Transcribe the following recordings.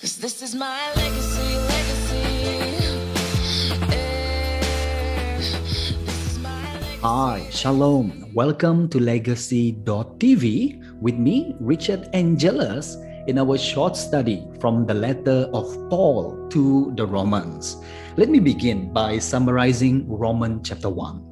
'Cause this is my legacy. This is my legacy. Hi, Shalom. Welcome to Legacy.tv with me, Richard Angelus, in our short study from the letter of Paul to the Romans. Let me begin by summarizing Romans chapter 1.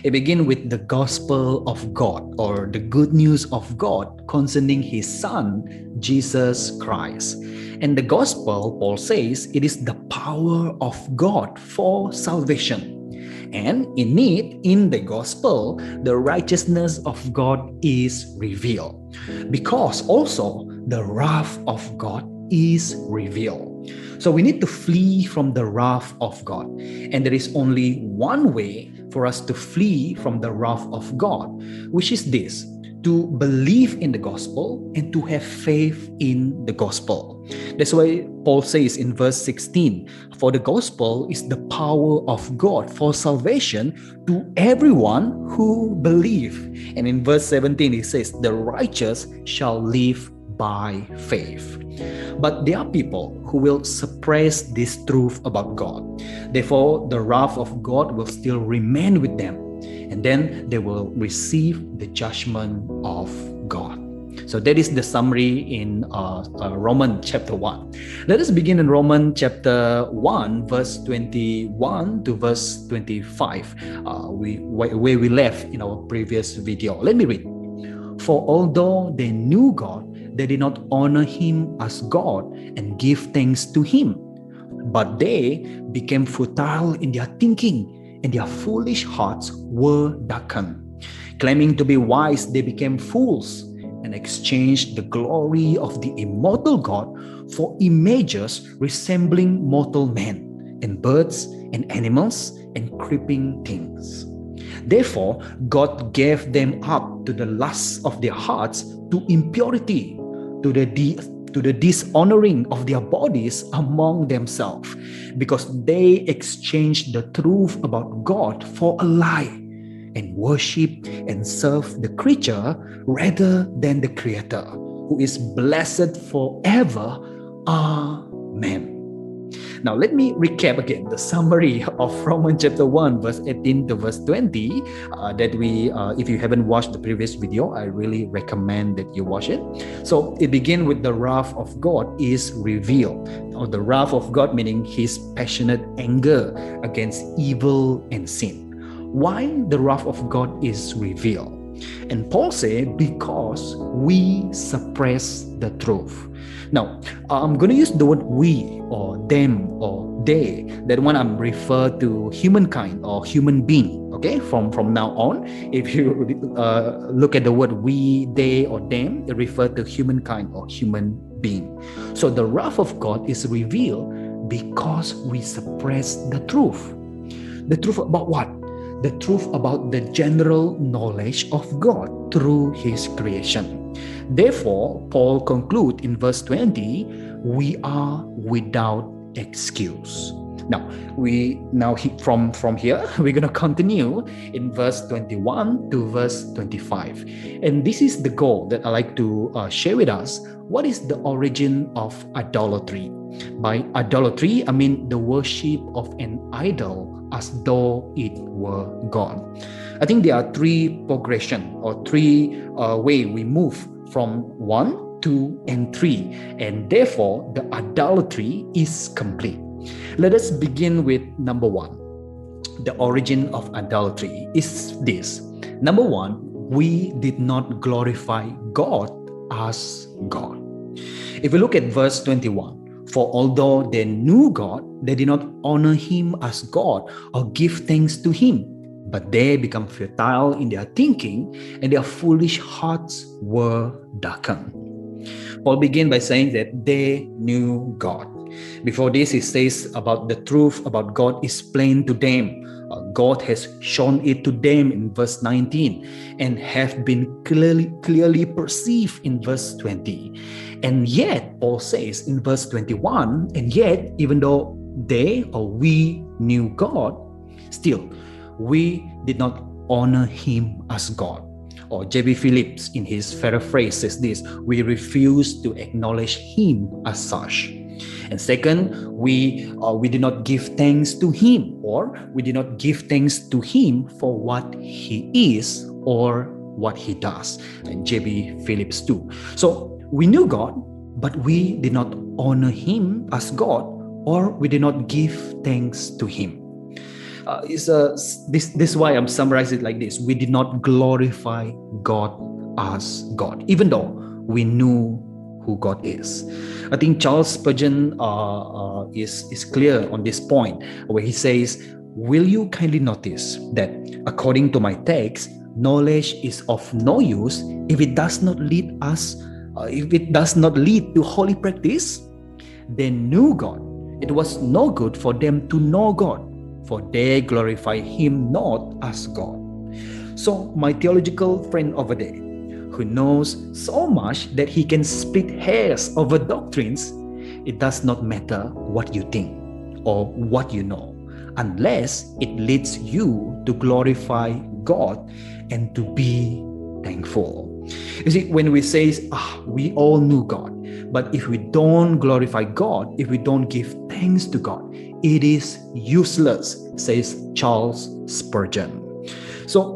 It begins with the gospel of God, or the good news of God concerning His Son, Jesus Christ. And the gospel, Paul says, it is the power of God for salvation. And in it, in the gospel, the righteousness of God is revealed. Because also the wrath of God is revealed. So we need to flee from the wrath of God. And there is only one way for us to flee from the wrath of God, which is this: to believe in the gospel and to have faith in the gospel. That's why Paul says in verse 16, for the gospel is the power of God for salvation to everyone who believe. And in verse 17, he says, the righteous shall live by faith. But there are people who will suppress this truth about God. Therefore, the wrath of God will still remain with them. And then they will receive the judgment of God. So that is the summary in Romans chapter 1. Let us begin in Romans chapter 1, verse 21 to verse 25, where we left in our previous video. Let me read. For although they knew God, they did not honor Him as God and give thanks to Him, but they became futile in their thinking, and their foolish hearts were darkened. Claiming to be wise, they became fools and exchanged the glory of the immortal God for images resembling mortal men, and birds, and animals, and creeping things. Therefore, God gave them up to the lusts of their hearts, to impurity, to the dishonoring of their bodies among themselves, because they exchanged the truth about God for a lie, and worship and serve the creature rather than the Creator, who is blessed forever. Amen. Now, let me recap again the summary of Romans chapter 1, verse 18 to verse 20. If you haven't watched the previous video, I really recommend that you watch it. So, it begins with the wrath of God is revealed, or the wrath of God meaning His passionate anger against evil and sin. Why the wrath of God is revealed? And Paul said, because we suppress the truth. Now, I'm going to use the word we or them or they. That one I'm refer to humankind or human being. Okay, from now on, if you look at the word we, they, or them, it refer to humankind or human being. So the wrath of God is revealed because we suppress the truth. The truth about what? The truth about the general knowledge of God through His creation. Therefore, Paul concludes in verse 20, we are without excuse. Now, from here, we're going to continue in verse 21 to verse 25. And this is the goal that I like to share with us. What is the origin of idolatry? By idolatry, I mean the worship of an idol as though it were God. I think there are three progression or three way we move from 1, 2, and 3, and therefore the idolatry is complete. Let us begin with number 1. The origin of idolatry is this. Number 1, we did not glorify God as God. If we look at verse 21, for although they knew God, they did not honor Him as God or give thanks to Him, but they become futile in their thinking, and their foolish hearts were darkened. Paul began by saying that they knew God. Before this, he says about the truth about God is plain to them. God has shown it to them in verse 19 and have been clearly perceived in verse 20. And yet, Paul says in verse 21, and yet, even though they or we knew God, still, we did not honor Him as God. Or J.B. Phillips, in his paraphrase, says this: we refuse to acknowledge Him as such. And second, we did not give thanks to him, or we did not give thanks to him for what he is or what he does. And J.B. Phillips too. So we knew God, but we did not honor him as God, or we did not give thanks to him. This is why I'm summarizing it like this. We did not glorify God as God, even though we knew who God is. I think Charles Spurgeon is clear on this point, where he says, "Will you kindly notice that according to my text, knowledge is of no use if it does not lead to holy practice? They knew God. It was no good for them to know God, for they glorify him not as God." So my theological friend over there, who knows so much that he can split hairs over doctrines, it does not matter what you think or what you know, unless it leads you to glorify God and to be thankful. You see, when we say, we all knew God, but if we don't glorify God, if we don't give thanks to God, it is useless, says Charles Spurgeon. So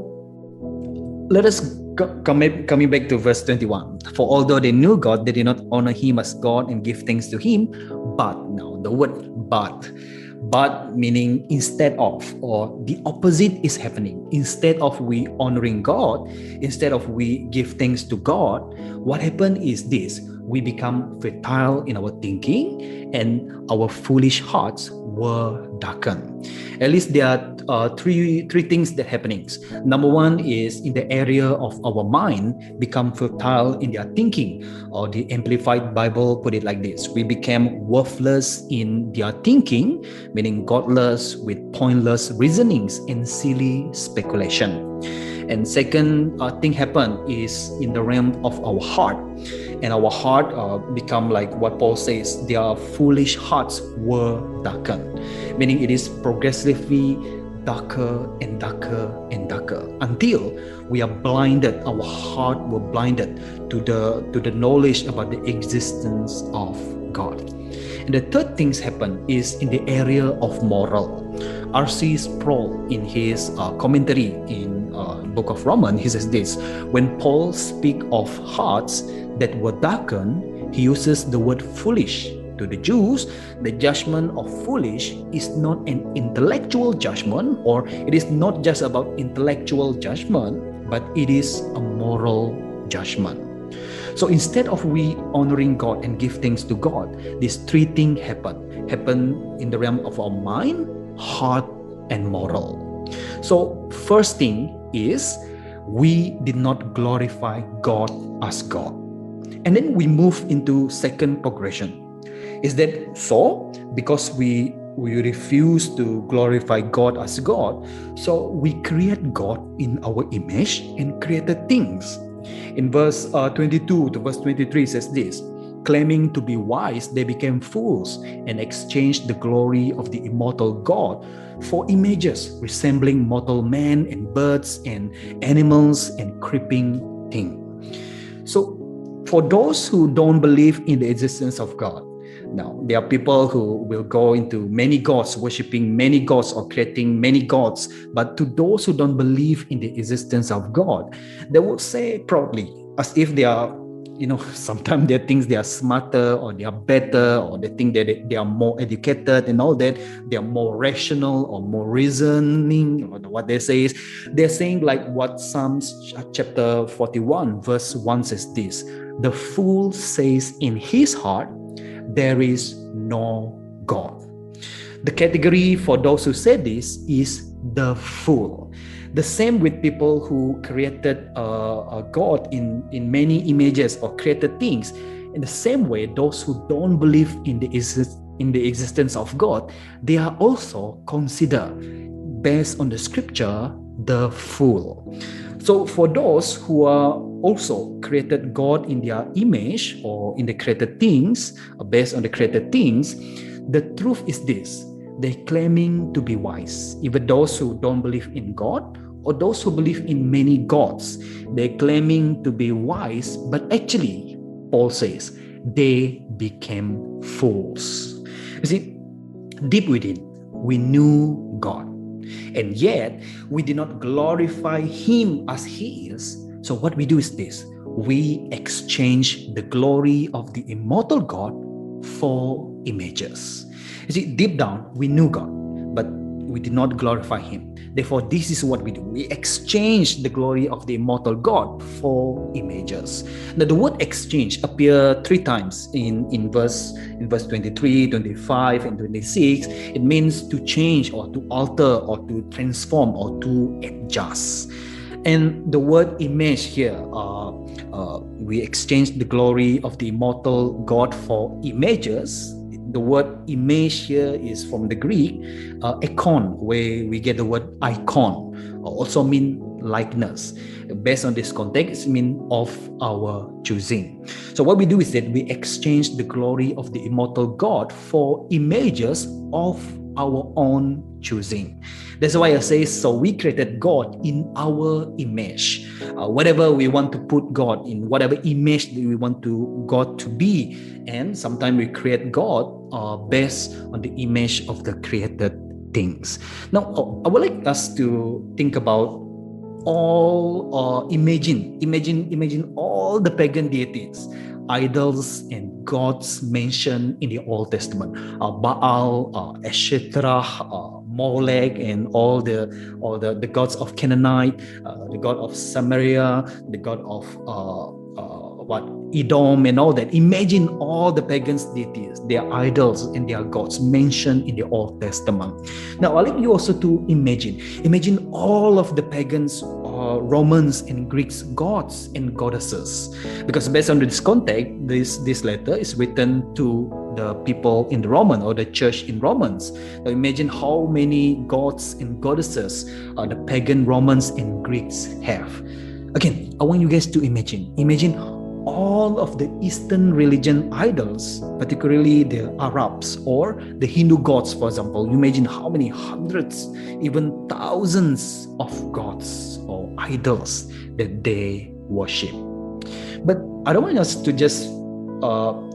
let us coming back to verse 21. For although they knew God, they did not honor him as God and give thanks to him. But, now the word but meaning instead of, or the opposite is happening. Instead of we honoring God, instead of we give thanks to God, what happened is this: we become fertile in our thinking, and our foolish hearts were darkened. At least there are three things that happenings. Number one is in the area of our mind become fertile in their thinking, or the Amplified Bible put it like this: we became worthless in their thinking, meaning godless with pointless reasonings and silly speculation. And second thing happened is in the realm of our heart, and our heart become like what Paul says, their foolish hearts were darkened, meaning it is progressively darker and darker and darker until we are blinded. Our heart were blinded to the knowledge about the existence of God. And the third things happen is in the area of moral. R.C. Sproul, in his commentary in book of Romans, he says this: when Paul speaks of hearts that were darkened, he uses the word foolish. To the Jews, the judgment of foolish is not an intellectual judgment, or it is not just about intellectual judgment, but it is a moral judgment. So instead of we honoring God and give thanks to God, these three things happen in the realm of our mind, heart, and moral. So first thing is we did not glorify God as God. And then we move into second progression. Is that so? Because we refuse to glorify God as God, so we create God in our image and created things. In verse 22 to verse 23 says this: claiming to be wise, they became fools and exchanged the glory of the immortal God for images resembling mortal men and birds and animals and creeping things. So for those who don't believe in the existence of God, now, there are people who will go into many gods, worshiping many gods or creating many gods. But to those who don't believe in the existence of God, they will say proudly, as if they are, sometimes they think they are smarter or they are better, or they think that they are more educated and all that. They are more rational or more reasoning. Or what they say is, they're saying like what Psalms chapter 41 verse 1 says this: the fool says in his heart, there is no God. The category for those who say this is the fool. The same with people who created a God in many images or created things. In the same way, those who don't believe in the existence of God, they are also considered, based on the scripture, the fool. So for those who are also created God in their image or in the created things, based on the created things, the truth is this: they're claiming to be wise. Even those who don't believe in God or those who believe in many gods, they're claiming to be wise, but actually, Paul says, they became fools. You see, deep within, we knew God, and yet we did not glorify Him as He is. So, what we do is this: we exchange the glory of the immortal God for images. You see, deep down, we knew God, but we did not glorify Him. Therefore, this is what we do: we exchange the glory of the immortal God for images. Now, the word exchange appear three times in verse 23, 25, and 26. It means to change or to alter or to transform or to adjust. And the word image here, we exchange the glory of the immortal God for images. The word image here is from the Greek icon, where we get the word icon, also mean likeness. Based on this context, it means of our choosing. So what we do is that we exchange the glory of the immortal God for images of our own choosing. That's why I say, so we created God in our image. Whatever we want to put God in, whatever image that we want to God to be, and sometimes we create God based on the image of the created things. Now, I would like us to think about all imagine all the pagan deities, idols and gods mentioned in the Old Testament: Baal, Ashtoreth, Molech, and all the gods of Canaanite, the god of Samaria, the god of Edom, and all that. Imagine all the pagan deities, their idols and their gods mentioned in the Old Testament. Now, I'd like you also to imagine all of the pagans, Romans and Greeks gods and goddesses, because based on this context, this letter is written to the people in the Roman or the church in Romans. Now imagine how many gods and goddesses the pagan Romans and Greeks have. Again, I want you guys to imagine all of the Eastern religion idols, particularly the Arabs or the Hindu gods, for example. You imagine how many hundreds, even thousands of gods or idols that they worship. But I don't want us to just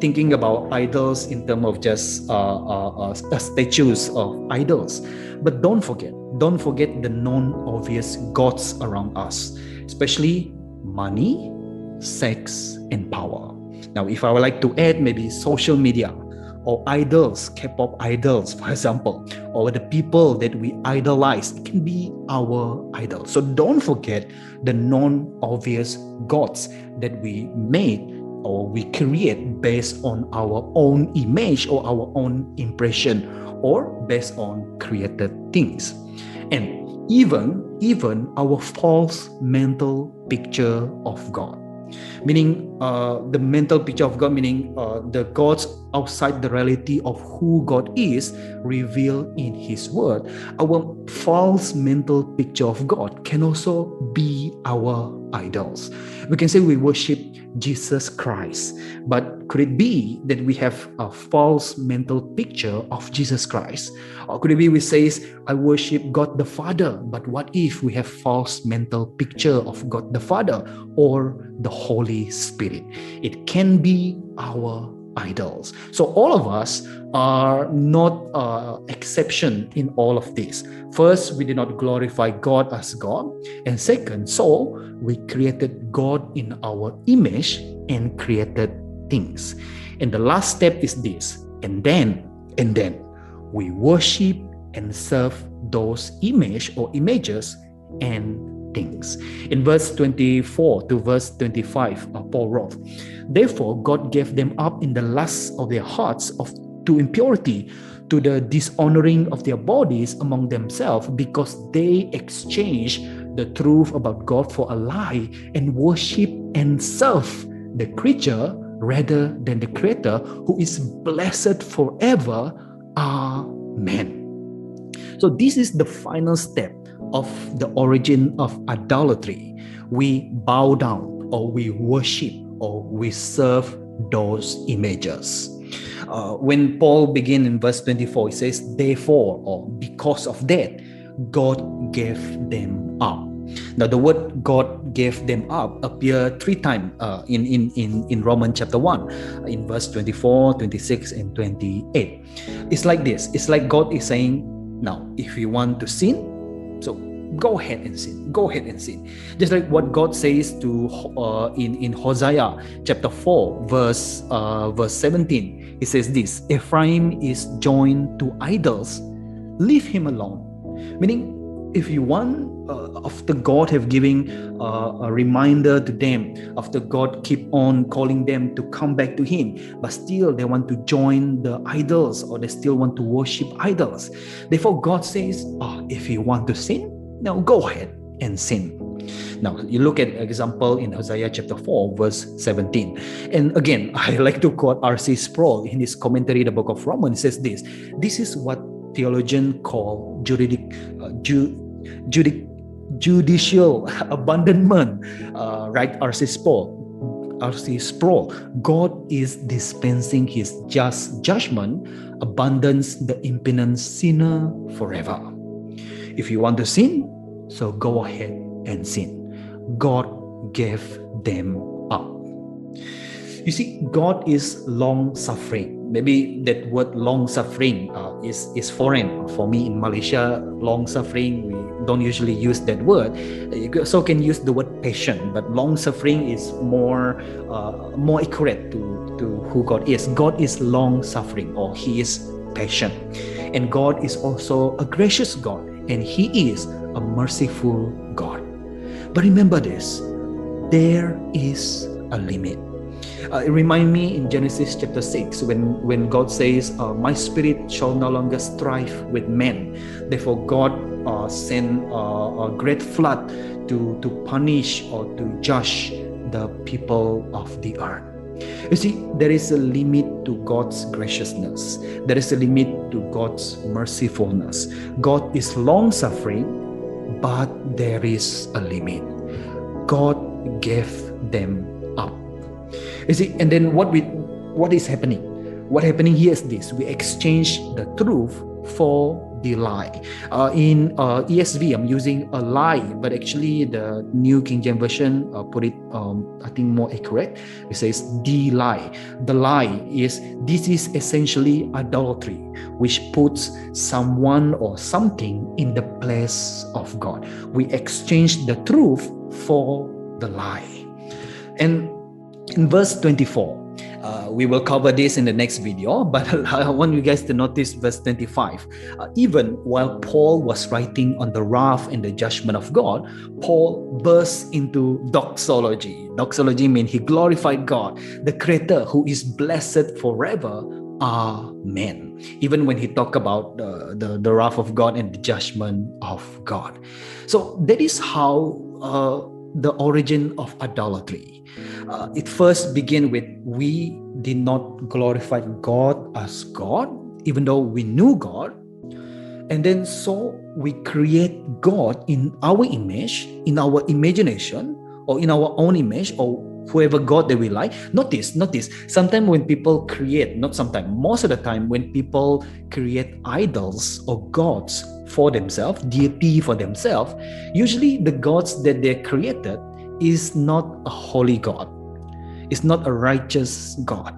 thinking about idols in terms of just statues of idols. But don't forget the non-obvious gods around us, especially money, sex, and power. Now, if I would like to add maybe social media or idols, K-pop idols, for example, or the people that we idolize, it can be our idol. So don't forget the non-obvious gods that we made or we create based on our own image or our own impression or based on created things. And even our false mental picture of God. Meaning the mental picture of God, meaning the gods outside the reality of who God is revealed in His Word. Our false mental picture of God can also be our idols. We can say we worship Jesus Christ, but could it be that we have a false mental picture of Jesus Christ? Or could it be we say, I worship God the Father, but what if we have false mental picture of God the Father or the Holy Spirit? It can be our idols. So all of us are not exception in all of this. First, we did not glorify God as God, and second, so we created God in our image and created things. And the last step is this: and then we worship and serve those image or images and things. In verse 24 to verse 25, Paul wrote, therefore God gave them up in the lust of their hearts to impurity, to the dishonoring of their bodies among themselves, because they exchanged the truth about God for a lie and worship and serve the creature rather than the Creator, who is blessed forever. Amen. So this is the final step of the origin of idolatry. We bow down or we worship or we serve those images. When Paul begins in verse 24, he says, therefore, or because of that, God gave them up. Now, the word God gave them up appear three times in Romans chapter 1, in verse 24, 26, and 28. It's like this. It's like God is saying, now, if you want to sin, so go ahead and sin. Go ahead and sin. Just like what God says to in Hosea chapter 4, verse 17. He says this: Ephraim is joined to idols, leave him alone. Meaning, if you want, after God have given a reminder to them, after God keep on calling them to come back to Him, but still they want to join the idols, or they still want to worship idols. Therefore, God says, if you want to sin, now go ahead and sin. Now, you look at example in Hosea chapter 4, verse 17. And again, I like to quote R.C. Sproul in his commentary, the book of Romans, says this. This is what theologians call judicial abandonment, right? R.C. Sproul. God is dispensing His just judgment, abandons the impenitent sinner forever. If you want to sin, so go ahead and sin. God gave them up. You see, God is long-suffering. Maybe that word long-suffering is foreign for me in Malaysia. Long-suffering, we don't usually use that word. You also can use the word patient, but long-suffering is more accurate to who God is. God is long-suffering, or He is patient. And God is also a gracious God, and He is a merciful God. But remember this, there is a limit. It reminds me in Genesis chapter 6 when God says, my spirit shall no longer strive with men. Therefore God sent a great flood to punish or to judge the people of the earth. You see, there is a limit to God's graciousness. There is a limit to God's mercifulness. God is long-suffering, but there is a limit. God gave them up. You see, and then what is happening? What happening here is this: we exchange the truth for the lie. In ESV, I'm using a lie, but actually the New King James Version put it, I think, more accurate. It says the lie. The lie is, this is essentially idolatry, which puts someone or something in the place of God. We exchange the truth for the lie. And in verse 24, we will cover this in the next video, but I want you guys to notice verse 25. Even while Paul was writing on the wrath and the judgment of God, Paul burst into doxology. Doxology means he glorified God, the Creator, who is blessed forever. Amen. Even when he talked about the wrath of God and the judgment of God. So that is how the origin of idolatry. It first began with, we did not glorify God as God, even though we knew God. And then so we create God in our image, in our imagination, or in our own image, or whoever God that we like. Notice, sometimes when people create, not sometimes, most of the time when people create idols or gods for themselves, deity for themselves, usually the gods that they created is not a holy God. It's not a righteous God.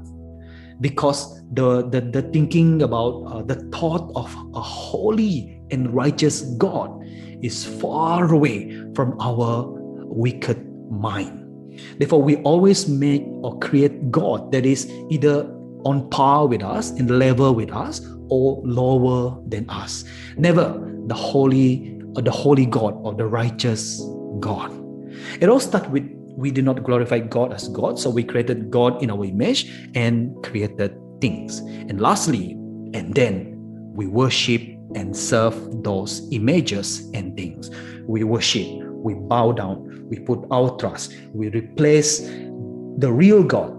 Because the thinking about the thought of a holy and righteous God is far away from our wicked mind. Therefore, we always make or create God that is either on par with us, in level with us, or lower than us. Never the holy God or the righteous God. It all starts with, we did not glorify God as God, so we created God in our image and created things. And lastly, and then we worship and serve those images and things. We worship, we bow down, we put our trust, we replace the real God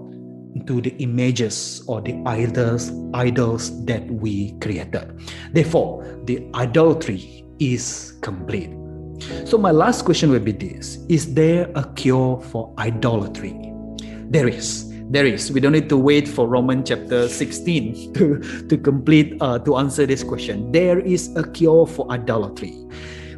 into the images or the idols that we created. Therefore, the idolatry is complete. So my last question will be this: is there a cure for idolatry? There is. We don't need to wait for Romans chapter 16 to complete to answer this question. There is a cure for idolatry,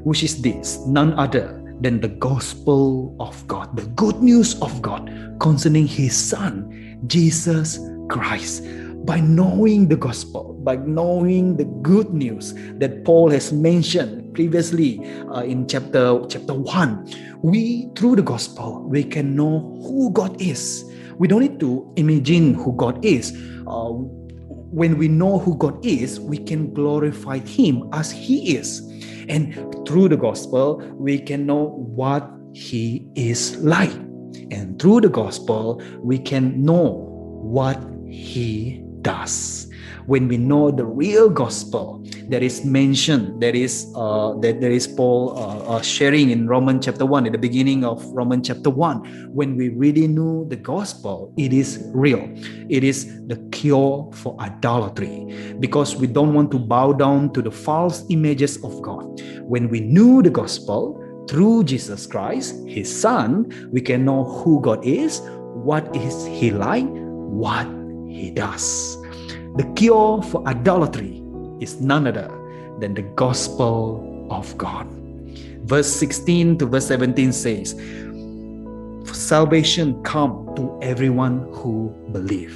which is this: none other than the gospel of God, the good news of God concerning His Son, Jesus Christ. By knowing the gospel, by knowing the good news that Paul has mentioned previously in chapter 1, we, through the gospel, we can know who God is. We don't need to imagine who God is. When we know who God is, we can glorify Him as He is. And through the gospel, we can know what He is like. And through the gospel, we can know what He does. When we know the real gospel that is mentioned, that is Paul sharing in Romans chapter 1, at the beginning of Romans chapter 1, when we really know the gospel, it is real. It is the cure for idolatry, because we don't want to bow down to the false images of God. When we knew the gospel through Jesus Christ, His Son, we can know who God is, what is He like, what He does. The cure for idolatry is none other than the gospel of God. Verse 16 to verse 17 says, "For salvation come to everyone who believe,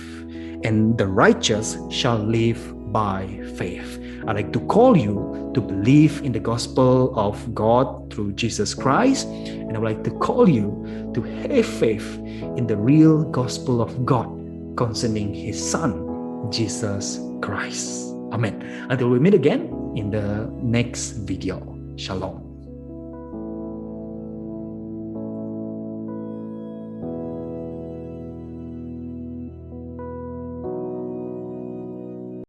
and the righteous shall live by faith." I'd like to call you to believe in the gospel of God through Jesus Christ, and I would like to call you to have faith in the real gospel of God concerning His Son, Jesus Christ. Amen. Until we meet again in the next video. Shalom.